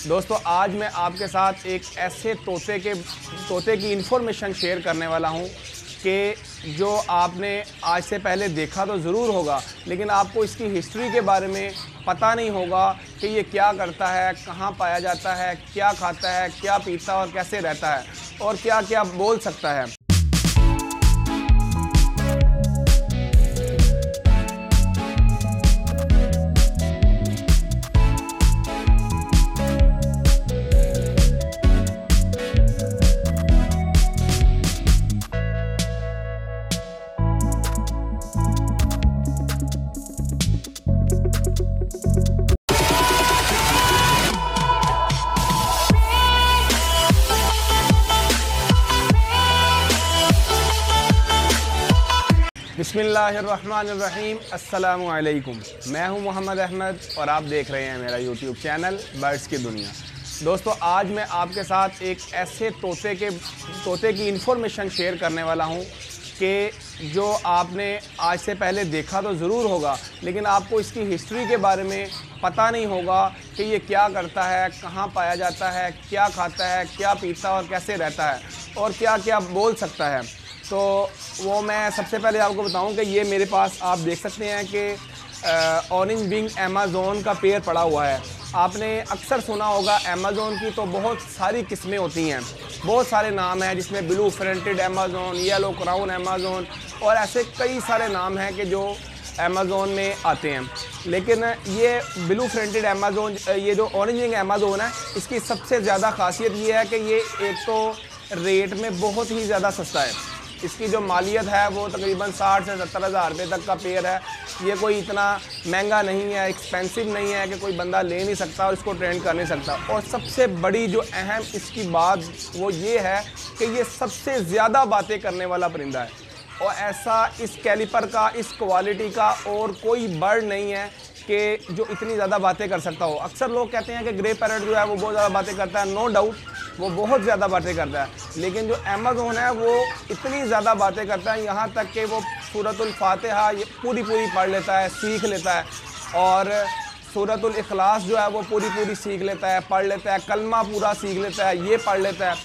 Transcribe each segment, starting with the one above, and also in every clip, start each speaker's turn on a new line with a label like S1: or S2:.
S1: दोस्तों आज मैं आपके साथ एक ऐसे तोते की इन्फॉर्मेशन शेयर करने वाला हूं कि जो आपने आज से पहले देखा तो ज़रूर होगा, लेकिन आपको इसकी हिस्ट्री के बारे में पता नहीं होगा कि ये क्या करता है, कहाँ पाया जाता है, क्या खाता है, क्या पीता है और कैसे रहता है और क्या क्या बोल सकता है। बिस्मिल्लाहिर्रहमानिर्रहीम, अस्सलामु अलैकुम। मैं हूं मोहम्मद अहमद और आप देख रहे हैं मेरा यूट्यूब चैनल बर्ड्स की दुनिया। दोस्तों आज मैं आपके साथ एक ऐसे तोते की इन्फॉर्मेशन शेयर करने वाला हूं कि जो आपने आज से पहले देखा तो ज़रूर होगा, लेकिन आपको इसकी हिस्ट्री के बारे में पता नहीं होगा कि ये क्या करता है, कहाँ पाया जाता है, क्या खाता है, क्या पीता और कैसे रहता है और क्या क्या बोल सकता है। तो वो मैं सबसे पहले आपको बताऊं कि ये मेरे पास आप देख सकते हैं कि ऑरेंज विंग अमेज़न का पेड़ पड़ा हुआ है। आपने अक्सर सुना होगा अमेज़न की तो बहुत सारी किस्में होती हैं, बहुत सारे नाम हैं जिसमें blue fronted Amazon, yellow crown Amazon और ऐसे कई सारे नाम हैं कि जो अमेज़न में आते हैं। लेकिन ये ब्लू फ्रंटेड अमेज़न, ये जो ऑरेंज विंग अमेज़न है, इसकी सबसे ज़्यादा खासियत ये है कि ये एक तो रेट में बहुत ही ज़्यादा सस्ता है। इसकी जो मालियत है वो तकरीबन 60 से 70 हज़ार रुपये तक का पेड़ है। ये कोई इतना महंगा नहीं है, एक्सपेंसिव नहीं है कि कोई बंदा ले नहीं सकता और इसको ट्रेंड कर नहीं सकता। और सबसे बड़ी जो अहम इसकी बात वो ये है कि ये सबसे ज़्यादा बातें करने वाला परिंदा है और ऐसा इस कैलिपर का, इस क्वालिटी का और कोई बर्ड नहीं है कि जो इतनी ज़्यादा बातें कर सकता हो। अक्सर लोग कहते हैं कि ग्रे पैरट जो है वो बहुत ज़्यादा बातें करता है, नो डाउट वो बहुत ज़्यादा बातें करता है, लेकिन जो अमेज़न है वो इतनी ज़्यादा बातें करता है यहाँ तक कि वो सूरतुल फातिहा ये पूरी पढ़ लेता है, सीख लेता है और सूरतुल इखलास जो है वो पूरी सीख लेता है, पढ़ लेता है, कलमा पूरा सीख लेता है, ये पढ़ लेता है।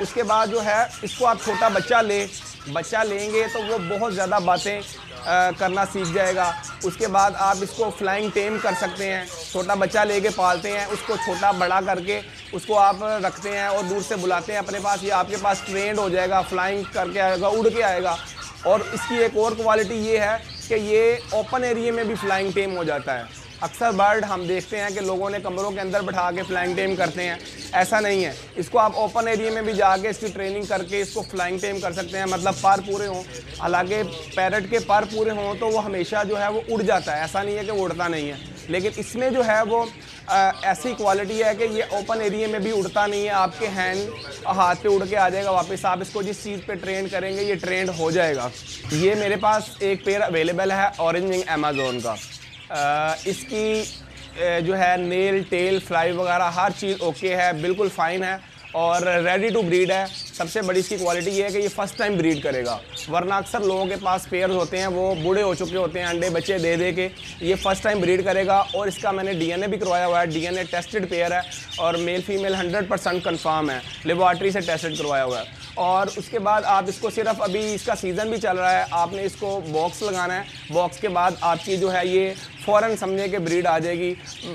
S1: उसके बाद जो है इसको आप छोटा बच्चा लेंगे तो वो बहुत ज़्यादा बातें करना सीख जाएगा। उसके बाद आप इसको फ्लाइंग टेम कर सकते हैं, छोटा बच्चा लेके पालते हैं, उसको छोटा बड़ा करके उसको आप रखते हैं और दूर से बुलाते हैं अपने पास, ये आपके पास ट्रेंड हो जाएगा, फ्लाइंग करके आएगा, उड़ के आएगा। और इसकी एक और क्वालिटी ये है कि ये ओपन एरिया में भी फ्लाइंग टेम हो जाता है। अक्सर बर्ड हम देखते हैं कि लोगों ने कमरों के अंदर बैठा के फ्लाइंग टेम करते हैं, ऐसा नहीं है। इसको आप ओपन एरिया में भी जाके इसकी ट्रेनिंग करके इसको फ्लाइंग टेम कर सकते हैं, मतलब पर पूरे हों। हालांकि पैरट के पर पूरे हों तो वो हमेशा जो है वो उड़ जाता है, ऐसा नहीं है कि वो उड़ता नहीं है, लेकिन इसमें जो है वो ऐसी क्वालिटी है कि ये ओपन एरिया में भी उड़ता नहीं है, आपके हाथ पे उड़ के आ जाएगा वापस। आप इसको जिस चीज़ पे ट्रेन करेंगे ये ट्रेंड हो जाएगा। ये मेरे पास एक पेयर अवेलेबल है ऑरेंज विंग अमेज़न का। इसकी जो है नेल, टेल, फ्लाई वगैरह हर चीज़ ओके है, बिल्कुल फ़ाइन है और रेडी टू ब्रीड है। सबसे बड़ी इसकी क्वालिटी ये है कि ये फ़र्स्ट टाइम ब्रीड करेगा, वरना अक्सर लोगों के पास पेयर्स होते हैं वो बूढ़े हो चुके होते हैं अंडे बच्चे दे के। ये फ़र्स्ट टाइम ब्रीड करेगा और इसका मैंने डीएनए भी करवाया हुआ है, डीएनए टेस्टेड पेयर है और मेल फीमेल 100% कन्फर्म है, लेबॉर्ट्री से टेस्टेड करवाया हुआ है। और उसके बाद आप इसको सिर्फ, अभी इसका सीज़न भी चल रहा है, आपने इसको बॉक्स लगाना है। बॉक्स के बाद आपकी जो है ये फ़ौरन समझे कि ब्रीड आ जाएगी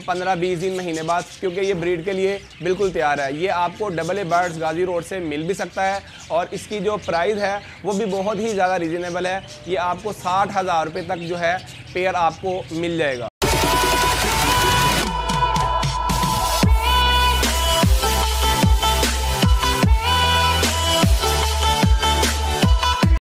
S1: 15-20 दिन महीने बाद, क्योंकि ये ब्रीड के लिए बिल्कुल तैयार है। ये आपको double A birds Ghazi road से मिल भी सकता है और इसकी जो प्राइस है वो भी बहुत ही ज़्यादा रीज़नेबल है। ये आपको 60 हज़ार रुपये तक जो है पेयर आपको मिल जाएगा।